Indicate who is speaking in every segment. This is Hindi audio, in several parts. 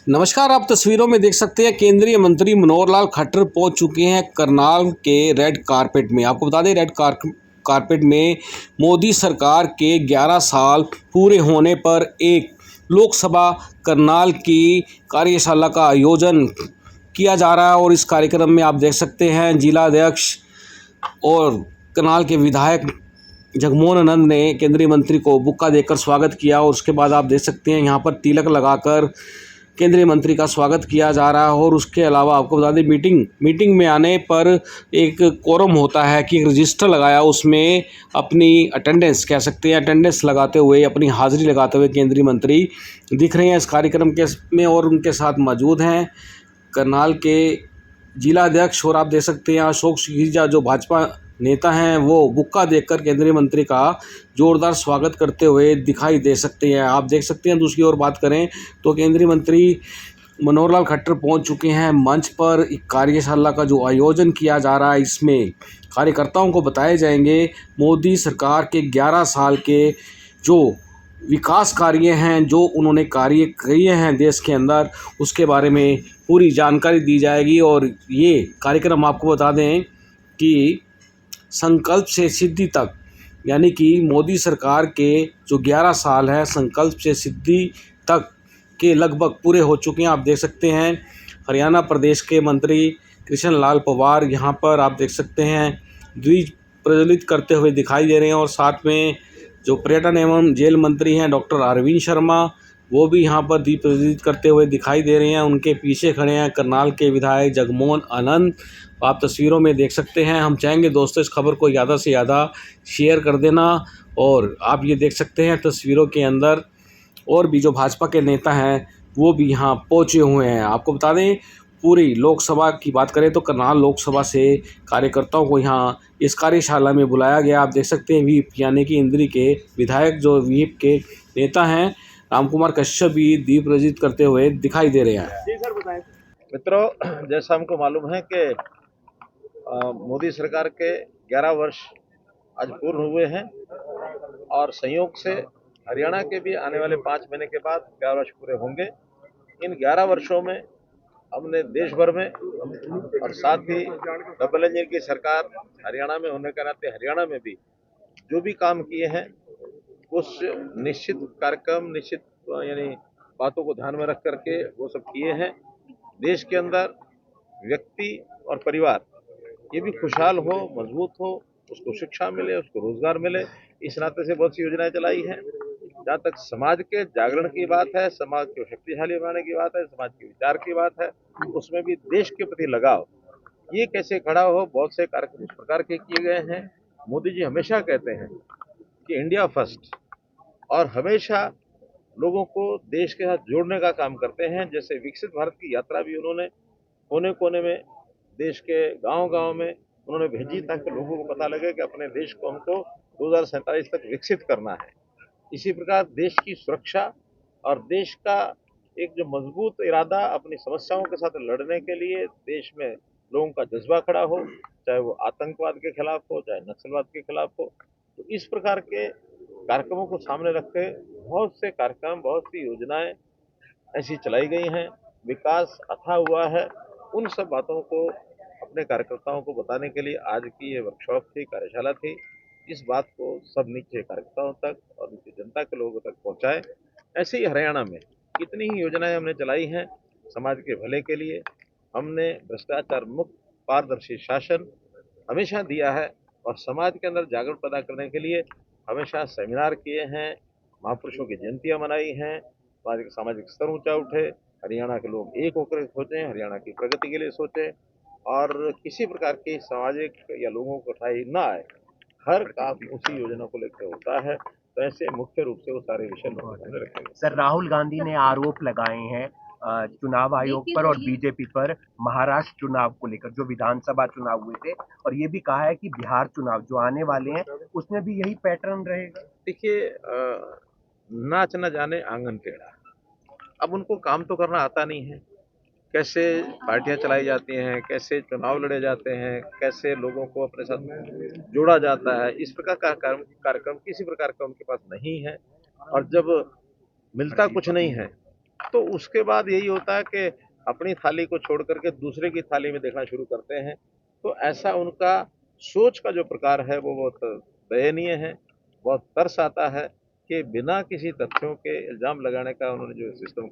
Speaker 1: नमस्कार। आप तस्वीरों में देख सकते हैं केंद्रीय मंत्री मनोहर लाल खट्टर पहुंच चुके हैं करनाल के रेड कारपेट में। आपको बता दें कारपेट में मोदी सरकार के 11 साल पूरे होने पर एक लोकसभा करनाल की कार्यशाला का आयोजन किया जा रहा है और इस कार्यक्रम में आप देख सकते हैं जिला अध्यक्ष और करनाल के विधायक जगमोहन आनंद ने केंद्रीय मंत्री को बुक्का देकर स्वागत किया और उसके बाद आप देख सकते हैं यहाँ पर तिलक लगाकर केंद्रीय मंत्री का स्वागत किया जा रहा है। और उसके अलावा आपको बता दें मीटिंग में आने पर एक कोरम होता है कि एक रजिस्टर लगाया, उसमें अपनी अटेंडेंस कह सकते हैं, अटेंडेंस लगाते हुए अपनी हाज़िरी लगाते हुए केंद्रीय मंत्री दिख रहे हैं इस कार्यक्रम के में। और उनके साथ मौजूद हैं करनाल के जिला अध्यक्ष और आप देख सकते हैं अशोक सिंघिजा जो भाजपा नेता हैं, वो बुक्का देकर केंद्रीय मंत्री का जोरदार स्वागत करते हुए दिखाई दे सकते हैं। आप देख सकते हैं दूसरी ओर बात करें तो केंद्रीय मंत्री मनोहर लाल खट्टर पहुंच चुके हैं मंच पर। एक कार्यशाला का जो आयोजन किया जा रहा है, इसमें कार्यकर्ताओं को बताए जाएंगे मोदी सरकार के 11 साल के जो विकास कार्य हैं, जो उन्होंने कार्य किए हैं देश के अंदर, उसके बारे में पूरी जानकारी दी जाएगी। और ये कार्यक्रम आपको बता दें कि संकल्प से सिद्धि तक, यानी कि मोदी सरकार के जो 11 साल है संकल्प से सिद्धि तक के लगभग पूरे हो चुके हैं। आप देख सकते हैं हरियाणा प्रदेश के मंत्री कृष्ण लाल पंवार यहाँ पर आप देख सकते हैं द्वीज प्रज्वलित करते हुए दिखाई दे रहे हैं। और साथ में जो पर्यटन एवं जेल मंत्री हैं डॉक्टर अरविंद शर्मा, वो भी यहाँ पर दीप प्रज्वलित करते हुए दिखाई दे रहे हैं। उनके पीछे खड़े हैं करनाल के विधायक जगमोहन आनंद, आप तस्वीरों में देख सकते हैं। हम चाहेंगे दोस्तों इस खबर को ज़्यादा से ज़्यादा शेयर कर देना। और आप ये देख सकते हैं तस्वीरों के अंदर और भी जो भाजपा के नेता हैं वो भी यहाँ पहुँचे हुए हैं। आपको बता दें पूरी लोकसभा की बात करें तो करनाल लोकसभा से कार्यकर्ताओं को यहाँ इस कार्यशाला में बुलाया गया। आप देख सकते हैं व्हीप यानी कि इंद्री के विधायक जो व्हीप के नेता हैं राम कुमार कश्यप भी दीप प्रज्वलित करते हुए दिखाई दे रहे हैं।
Speaker 2: जी सर बताएं। मित्रों, जैसा हमको मालूम है कि मोदी सरकार के 11 वर्ष आज पूर्ण हुए हैं और संयोग से हरियाणा के भी आने वाले 5 महीने के बाद 11 वर्ष पूरे होंगे। इन 11 वर्षों में हमने देश भर में और साथ ही डबल इंजन की सरकार हरियाणा में होने के नाते हरियाणा में भी जो भी काम किए हैं उस निश्चित कार्यक्रम निश्चित यानी बातों को ध्यान में रख करके वो सब किए हैं। देश के अंदर व्यक्ति और परिवार ये भी खुशहाल हो, मजबूत हो, उसको शिक्षा मिले, उसको रोजगार मिले, इस नाते से बहुत सी योजनाएं चलाई हैं। जहाँ तक समाज के जागरण की बात है, समाज को शक्तिशाली बनाने की बात है, समाज के विचार की बात है, उसमें भी देश के प्रति लगाव ये कैसे खड़ा हो, बहुत से कार्यक्रम इस प्रकार के किए गए हैं। मोदी जी हमेशा कहते हैं कि इंडिया फर्स्ट और हमेशा लोगों को देश के साथ जोड़ने का काम करते हैं। जैसे विकसित भारत की यात्रा भी उन्होंने कोने कोने में देश के गांव-गांव में उन्होंने भेजी ताकि लोगों को पता लगे कि अपने देश को हमको 2047 तक विकसित करना है। इसी प्रकार देश की सुरक्षा और देश का एक जो मजबूत इरादा अपनी समस्याओं के साथ लड़ने के लिए देश में लोगों का जज्बा खड़ा हो, चाहे वो आतंकवाद के खिलाफ हो, चाहे नक्सलवाद के खिलाफ हो। तो इस प्रकार के कार्यक्रमों को सामने रखते बहुत से कार्यक्रम, बहुत सी योजनाएं ऐसी चलाई गई हैं। विकास अथाह हुआ है। उन सब बातों को अपने कार्यकर्ताओं को बताने के लिए आज की ये वर्कशॉप थी, कार्यशाला थी। इस बात को सब नीचे कार्यकर्ताओं तक और नीचे जनता के लोगों तक पहुंचाए। ऐसे ही हरियाणा में कितनी ही योजनाएं हमने चलाई हैं समाज के भले के लिए। हमने भ्रष्टाचार मुक्त पारदर्शी शासन हमेशा दिया है और समाज के अंदर जागरण पैदा करने के लिए हमेशा सेमिनार किए हैं, महापुरुषों की जयंतियां मनाई हैं, सामाजिक स्तर ऊंचा उठे, हरियाणा के लोग एक होकर सोचें, हरियाणा की प्रगति के लिए सोचें और किसी प्रकार की सामाजिक या लोगों को कठिनाई ना आए। हर काम उसी योजना को लेकर होता है। तो ऐसे मुख्य रूप से वो सारे विषय लोगों सामने रखेंगे।
Speaker 3: सर, राहुल गांधी ने आरोप लगाए हैं चुनाव आयोग पर और बीजेपी पर महाराष्ट्र चुनाव को लेकर, जो विधानसभा चुनाव हुए थे, और ये भी कहा है कि बिहार चुनाव जो आने वाले हैं उसमें भी यही पैटर्न रहेगा।
Speaker 2: देखिए, नाच न जाने आंगन टेढ़ा। अब उनको काम तो करना आता नहीं है। कैसे पार्टियां चलाई जाती हैं, कैसे चुनाव लड़े जाते हैं, कैसे लोगों को अपने साथ जोड़ा जाता है, इस प्रकार का कार्यक्रम किसी प्रकार का उनके पास नहीं है। और जब मिलता कुछ नहीं है तो उसके बाद यही होता है कि अपनी थाली को छोड़ करके दूसरे की थाली में देखना शुरू करते हैं। तो ऐसा उनका सोच का जो प्रकार है वो बहुत दयनीय है, बहुत तरस आता है कि बिना किसी तथ्यों के इल्ज़ाम लगाने का उन्होंने जो सिस्टम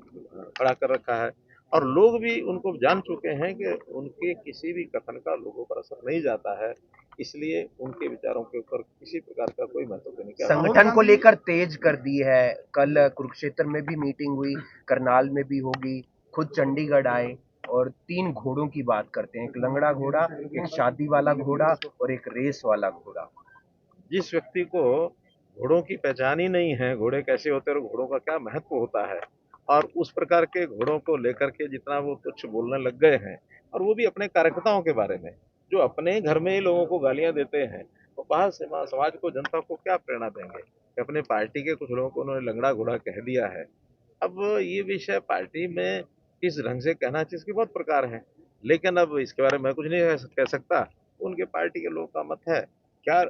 Speaker 2: खड़ा कर रखा है, और लोग भी उनको जान चुके हैं कि उनके किसी भी कथन का लोगों पर असर नहीं जाता है, इसलिए उनके विचारों के ऊपर किसी प्रकार का कोई महत्व नहीं। क्या
Speaker 3: संगठन को लेकर तेज कर दी है, कल कुरुक्षेत्र में भी मीटिंग हुई, करनाल में भी होगी, खुद चंडीगढ़ आए और 3 घोड़ों की बात करते हैं, एक लंगड़ा घोड़ा, एक शादी वाला घोड़ा और एक रेस वाला घोड़ा।
Speaker 2: जिस व्यक्ति को घोड़ों की पहचान ही नहीं है, घोड़े कैसे होते हैं और घोड़ों का क्या महत्व होता है, और उस प्रकार के घोड़ों को लेकर के जितना वो तुच्छ बोलने लग गए हैं, और वो भी अपने कार्यकर्ताओं के बारे में, जो अपने घर में ही लोगों को गालियां देते हैं, तो बाहर समाज को, जनता को क्या प्रेरणा देंगे कि अपने पार्टी के कुछ लोगों को उन्होंने लंगड़ा घोड़ा कह दिया है। अब ये विषय पार्टी में किस ढंग से कहना चाहिए, इसके बहुत प्रकार हैं, लेकिन अब इसके बारे में मैं कुछ नहीं कह सकता। उनके पार्टी के लोगों का मत है। क्या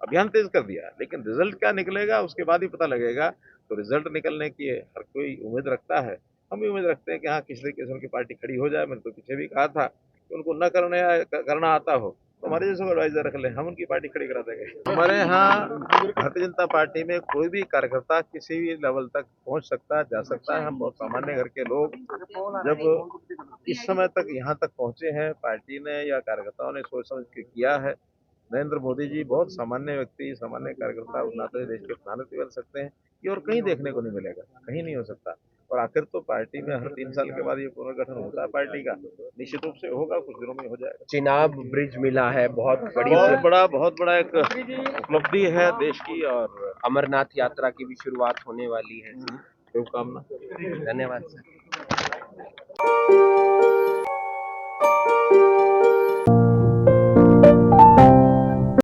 Speaker 2: अभियान तेज कर दिया, लेकिन रिजल्ट क्या निकलेगा उसके बाद ही पता लगेगा। तो रिजल्ट निकलने की हर कोई उम्मीद रखता है, हम भी उम्मीद रखते हैं कि हाँ, किसी तरीके से उनकी पार्टी खड़ी हो जाए। मैंने तो पीछे भी कहा था कि उनको न करना आता हो तो हमारे जैसे को एडवाइजर रख लें, हम उनकी पार्टी खड़ी करा देंगे। हमारे यहाँ भारतीय जनता पार्टी में कोई भी कार्यकर्ता किसी भी लेवल तक पहुँच सकता है, जा सकता है। हम बहुत सामान्य घर के लोग जब इस समय तक यहाँ तक पहुँचे हैं, पार्टी ने या कार्यकर्ताओं ने सोच समझ के किया है। नरेंद्र मोदी जी बहुत सामान्य व्यक्ति, सामान्य कार्यकर्ता उस नाते देश के प्रधानमंत्री बन सकते हैं, ये और कहीं देखने को नहीं मिलेगा, कहीं नहीं हो सकता। और आखिर तो पार्टी में हर 3 साल के बाद ये पुनर्गठन होता है पार्टी का, निश्चित रूप से होगा, कुछ दिनों में हो जाएगा।
Speaker 3: चिनाब ब्रिज मिला है, बहुत
Speaker 2: बड़ा एक उपलब्धि है देश की, और
Speaker 3: अमरनाथ यात्रा की भी शुरुआत होने वाली है।
Speaker 2: शुभकामना।
Speaker 3: धन्यवाद सर।